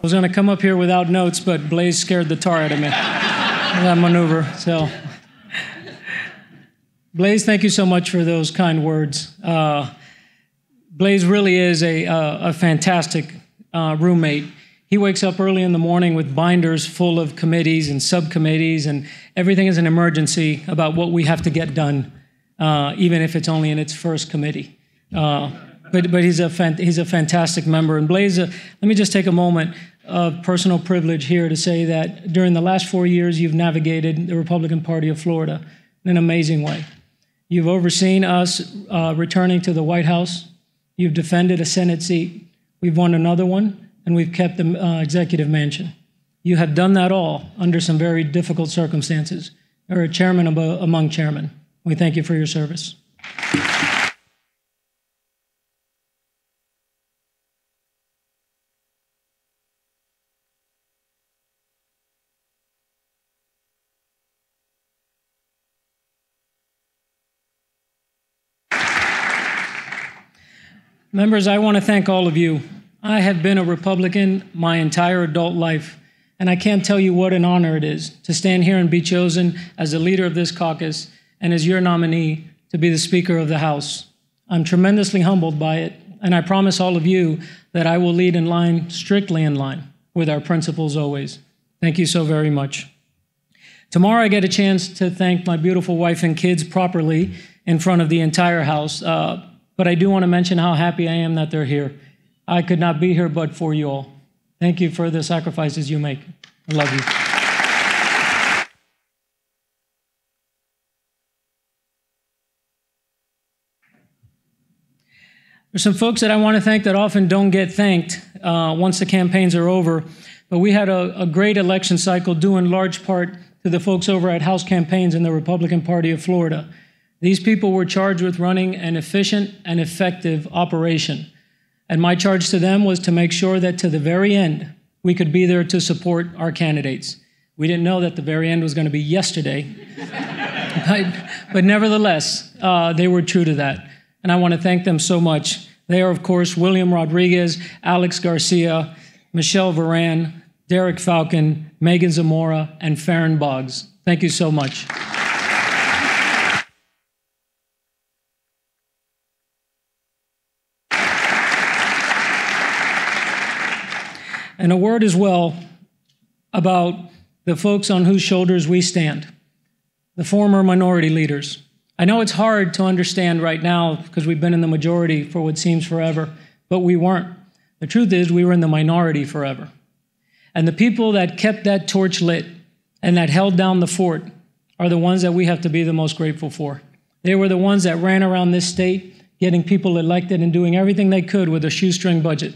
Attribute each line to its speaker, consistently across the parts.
Speaker 1: I was going to come up here without notes, but Blaze scared the tar out of me. That maneuver. So, Blaze, thank you so much for those kind words. Blaze really is a fantastic roommate. He wakes up early in the morning with binders full of committees and subcommittees, and everything is an emergency about what we have to get done, even if it's only in its first committee. But he's a fantastic member. And Blaze, let me just take a moment of personal privilege here to say that during the last 4 years, you've navigated the Republican Party of Florida in an amazing way. You've overseen us returning to the White House. You've defended a Senate seat. We've won another one, and we've kept the executive mansion. You have done that all under some very difficult circumstances. You're a chairman among chairmen. We thank you for your service. Members, I want to thank all of you. I have been a Republican my entire adult life, and I can't tell you what an honor it is to stand here and be chosen as the leader of this caucus and as your nominee to be the Speaker of the House. I'm tremendously humbled by it, and I promise all of you that I will lead in line, strictly in line, with our principles always. Thank you so very much. Tomorrow I get a chance to thank my beautiful wife and kids properly in front of the entire House. But I do want to mention how happy I am that they're here. I could not be here but for you all. Thank you for the sacrifices you make. I love you. There's some folks that I want to thank that often don't get thanked once the campaigns are over. But we had a great election cycle due in large part to the folks over at House Campaigns in the Republican Party of Florida. These people were charged with running an efficient and effective operation. And my charge to them was to make sure that to the very end, we could be there to support our candidates. We didn't know that the very end was going to be yesterday. but nevertheless, they were true to that. And I want to thank them so much. They are, of course, William Rodriguez, Alex Garcia, Michelle Varan, Derek Falcon, Megan Zamora, and Farron Boggs. Thank you so much. And a word as well about the folks on whose shoulders we stand, the former minority leaders. I know it's hard to understand right now because we've been in the majority for what seems forever, but we weren't. The truth is we were in the minority forever. And the people that kept that torch lit and that held down the fort are the ones that we have to be the most grateful for. They were the ones that ran around this state, getting people elected and doing everything they could with a shoestring budget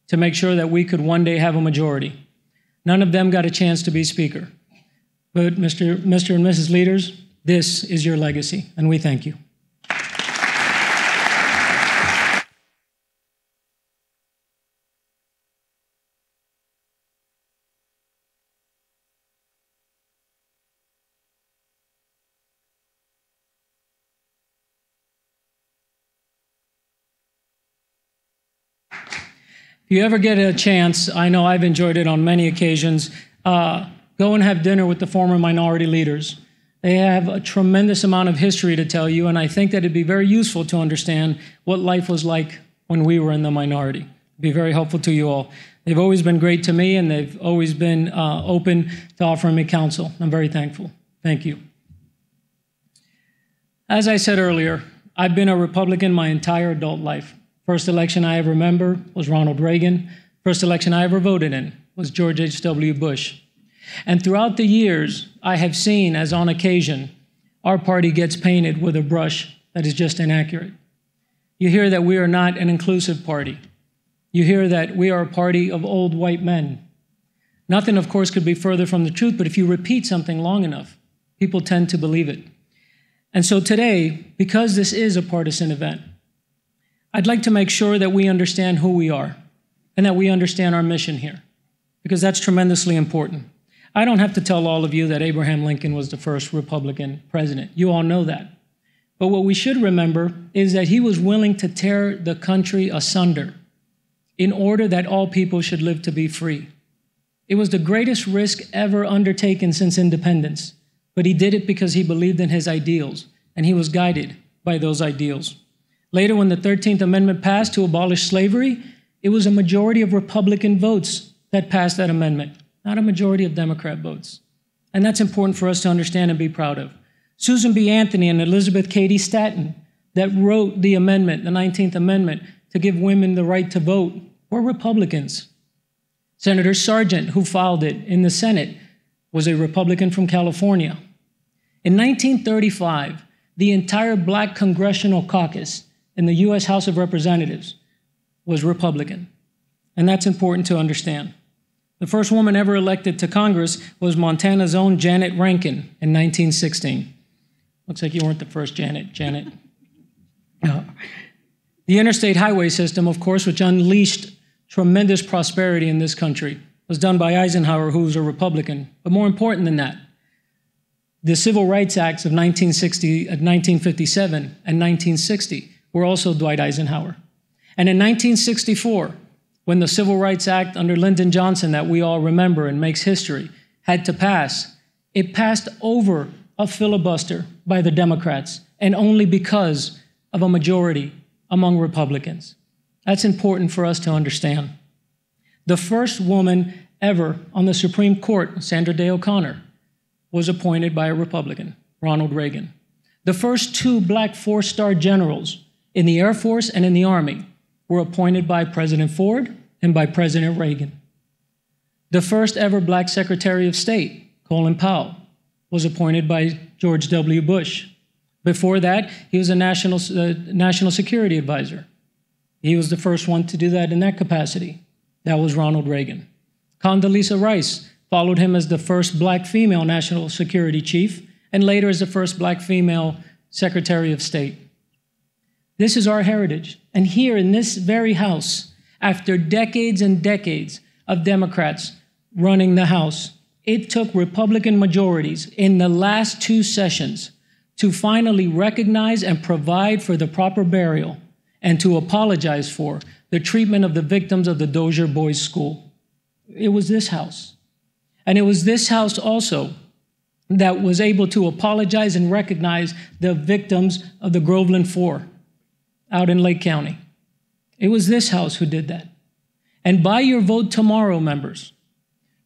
Speaker 1: to make sure that we could one day have a majority. None of them got a chance to be Speaker. But Mr. and Mrs. Leaders, this is your legacy, and we thank you. If you ever get a chance, I know I've enjoyed it on many occasions, go and have dinner with the former minority leaders. They have a tremendous amount of history to tell you, and I think that it'd be very useful to understand what life was like when we were in the minority. It'd be very helpful to you all. They've always been great to me, and they've always been open to offering me counsel. I'm very thankful. Thank you. As I said earlier, I've been a Republican my entire adult life. First election I ever remember was Ronald Reagan. First election I ever voted in was George H.W. Bush. And throughout the years, I have seen, as on occasion, our party gets painted with a brush that is just inaccurate. You hear that we are not an inclusive party. You hear that we are a party of old white men. Nothing, of course, could be further from the truth, but if you repeat something long enough, people tend to believe it. And so today, because this is a partisan event, I'd like to make sure that we understand who we are and that we understand our mission here, because that's tremendously important. I don't have to tell all of you that Abraham Lincoln was the first Republican president. You all know that. But what we should remember is that he was willing to tear the country asunder in order that all people should live to be free. It was the greatest risk ever undertaken since independence, but he did it because he believed in his ideals, and he was guided by those ideals. Later, when the 13th Amendment passed to abolish slavery, it was a majority of Republican votes that passed that amendment, not a majority of Democrat votes. And that's important for us to understand and be proud of. Susan B. Anthony and Elizabeth Cady Stanton, that wrote the amendment, the 19th Amendment, to give women the right to vote, were Republicans. Senator Sargent, who filed it in the Senate, was a Republican from California. In 1935, the entire Black Congressional Caucus in the U.S. House of Representatives was Republican. And that's important to understand. The first woman ever elected to Congress was Montana's own Janet Rankin in 1916. Looks like you weren't the first Janet. The interstate highway system, of course, which unleashed tremendous prosperity in this country, was done by Eisenhower, who was a Republican. But more important than that, the Civil Rights Acts of 1957 and 1960 were also Dwight Eisenhower. And in 1964, when the Civil Rights Act under Lyndon Johnson, that we all remember and makes history, had to pass, it passed over a filibuster by the Democrats, and only because of a majority among Republicans. That's important for us to understand. The first woman ever on the Supreme Court, Sandra Day O'Connor, was appointed by a Republican, Ronald Reagan. The first two Black four-star generals in the Air Force and in the Army were appointed by President Ford and by President Reagan. The first ever Black Secretary of State, Colin Powell, was appointed by George W. Bush. Before that, he was a national security advisor. He was the first one to do that in that capacity. That was Ronald Reagan. Condoleezza Rice followed him as the first Black female national security chief, and later as the first Black female Secretary of State. This is our heritage. And here in this very House, after decades and decades of Democrats running the House, it took Republican majorities in the last two sessions to finally recognize and provide for the proper burial and to apologize for the treatment of the victims of the Dozier Boys School. It was this House. And it was this House also that was able to apologize and recognize the victims of the Groveland Four out in Lake County. It was this House who did that. And by your vote tomorrow, members,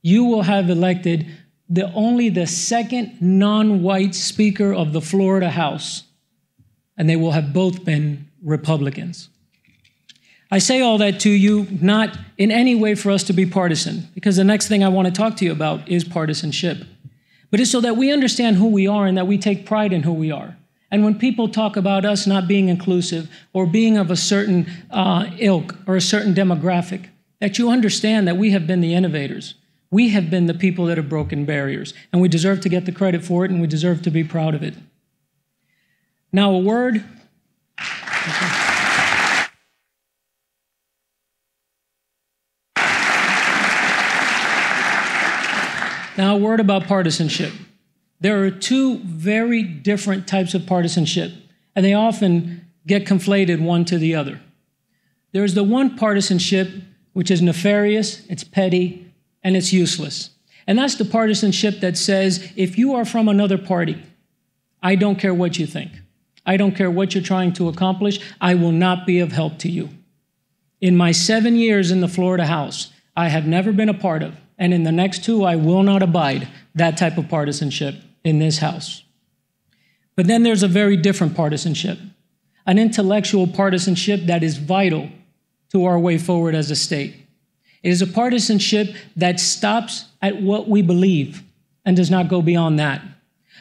Speaker 1: you will have elected only the second non-white Speaker of the Florida House, and they will have both been Republicans. I say all that to you not in any way for us to be partisan, because the next thing I want to talk to you about is partisanship. But it's so that we understand who we are and that we take pride in who we are. And when people talk about us not being inclusive or being of a certain ilk or a certain demographic, that you understand that we have been the innovators. We have been the people that have broken barriers, and we deserve to get the credit for it, and we deserve to be proud of it. Now, a word. Now, a word about partisanship. There are two very different types of partisanship, and they often get conflated one to the other. There's the one partisanship which is nefarious, it's petty, and it's useless. And that's the partisanship that says, if you are from another party, I don't care what you think. I don't care what you're trying to accomplish. I will not be of help to you. In my 7 years in the Florida House, I have never been a part of, and in the next 2, I will not abide that type of partisanship in this House. But then there's a very different partisanship, an intellectual partisanship that is vital to our way forward as a state. It is a partisanship that stops at what we believe and does not go beyond that.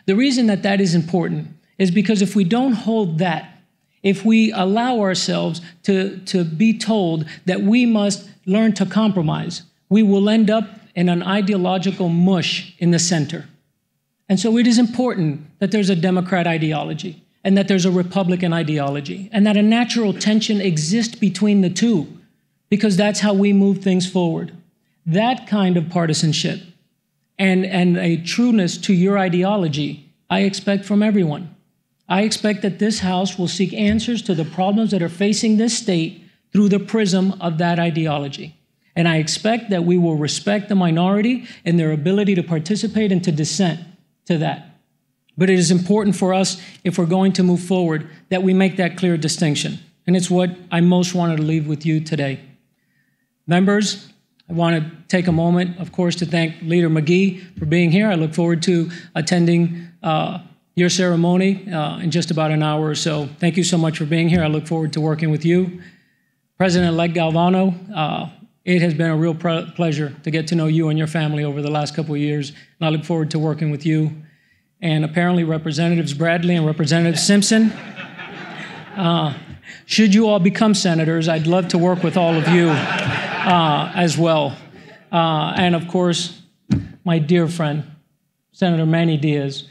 Speaker 1: The reason that that is important is because if we don't hold that, if we allow ourselves to be told that we must learn to compromise, we will end up in an ideological mush in the center. And so it is important that there's a Democrat ideology and that there's a Republican ideology and that a natural tension exists between the two, because that's how we move things forward. That kind of partisanship and a trueness to your ideology, I expect from everyone. I expect that this House will seek answers to the problems that are facing this state through the prism of that ideology. And I expect that we will respect the minority and their ability to participate and to dissent to that. But it is important for us, if we're going to move forward, that we make that clear distinction. And it's what I most wanted to leave with you today. Members, I want to take a moment, of course, to thank Leader McGee for being here. I look forward to attending your ceremony in just about an hour or so. Thank you so much for being here. I look forward to working with you. President-elect Galvano, it has been a real pleasure to get to know you and your family over the last couple of years, and I look forward to working with you. And apparently Representatives Bradley and Representative Simpson, should you all become senators, I'd love to work with all of you as well. And of course, my dear friend, Senator Manny Diaz.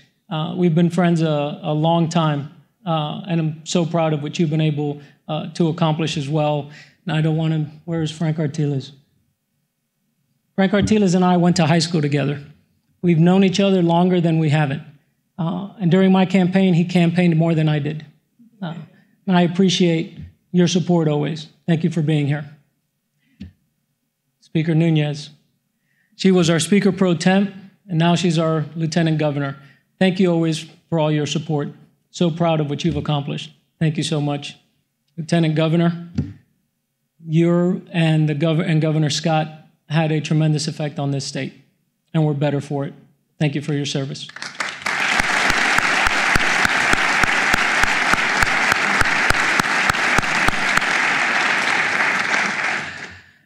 Speaker 1: We've been friends a long time, and I'm so proud of what you've been able to accomplish as well. And I don't want to, where's Frank Artiles? Frank Artiles and I went to high school together. We've known each other longer than we haven't. And during my campaign, he campaigned more than I did. And I appreciate your support always. Thank you for being here. Speaker Nunez. She was our Speaker Pro Temp, and now she's our Lieutenant Governor. Thank you always for all your support. So proud of what you've accomplished. Thank you so much. Lieutenant Governor, you and Governor Scott had a tremendous effect on this state, and we're better for it. Thank you for your service.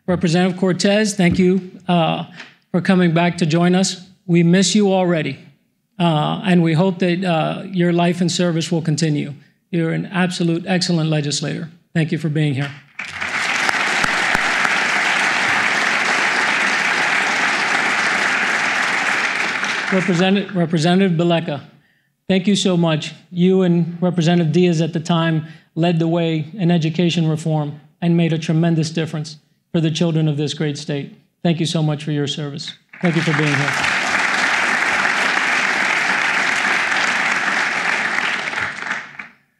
Speaker 1: Representative Cortez, thank you for coming back to join us. We miss you already, and we hope that your life and service will continue. You're an absolute excellent legislator. Thank you for being here. Representative Beleka, thank you so much. You and Representative Diaz at the time led the way in education reform and made a tremendous difference for the children of this great state. Thank you so much for your service. Thank you for being here.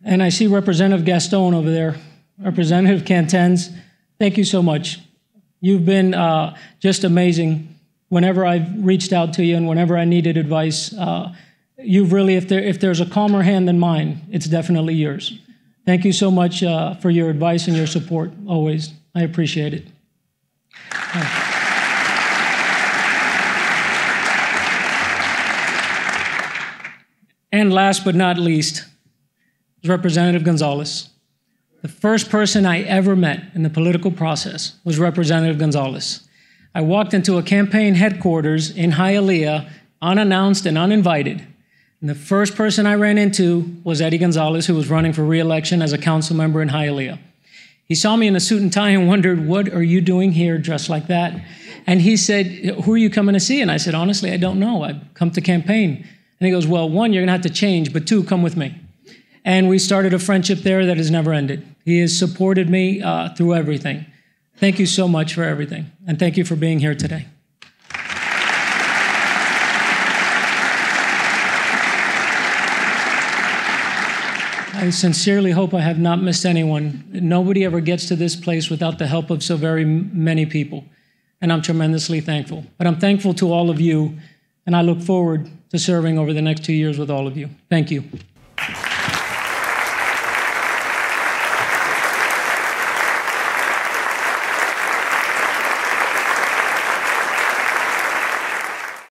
Speaker 1: And I see Representative Gaston over there. Representative Cantens, thank you so much. You've been just amazing. Whenever I've reached out to you and whenever I needed advice, you've really, if there's a calmer hand than mine, it's definitely yours. Thank you so much for your advice and your support, always. I appreciate it. And last but not least, is Representative Gonzalez. The first person I ever met in the political process was Representative Gonzalez. I walked into a campaign headquarters in Hialeah, unannounced and uninvited. And the first person I ran into was Eddie Gonzalez, who was running for re-election as a council member in Hialeah. He saw me in a suit and tie and wondered, what are you doing here dressed like that? And he said, who are you coming to see? And I said, honestly, I don't know. I've come to campaign. And he goes, well, one, you're going to have to change, but two, come with me. And we started a friendship there that has never ended. He has supported me through everything. Thank you so much for everything. And thank you for being here today. I sincerely hope I have not missed anyone. Nobody ever gets to this place without the help of so very many people, and I'm tremendously thankful. But I'm thankful to all of you, and I look forward to serving over the next 2 years with all of you. Thank you.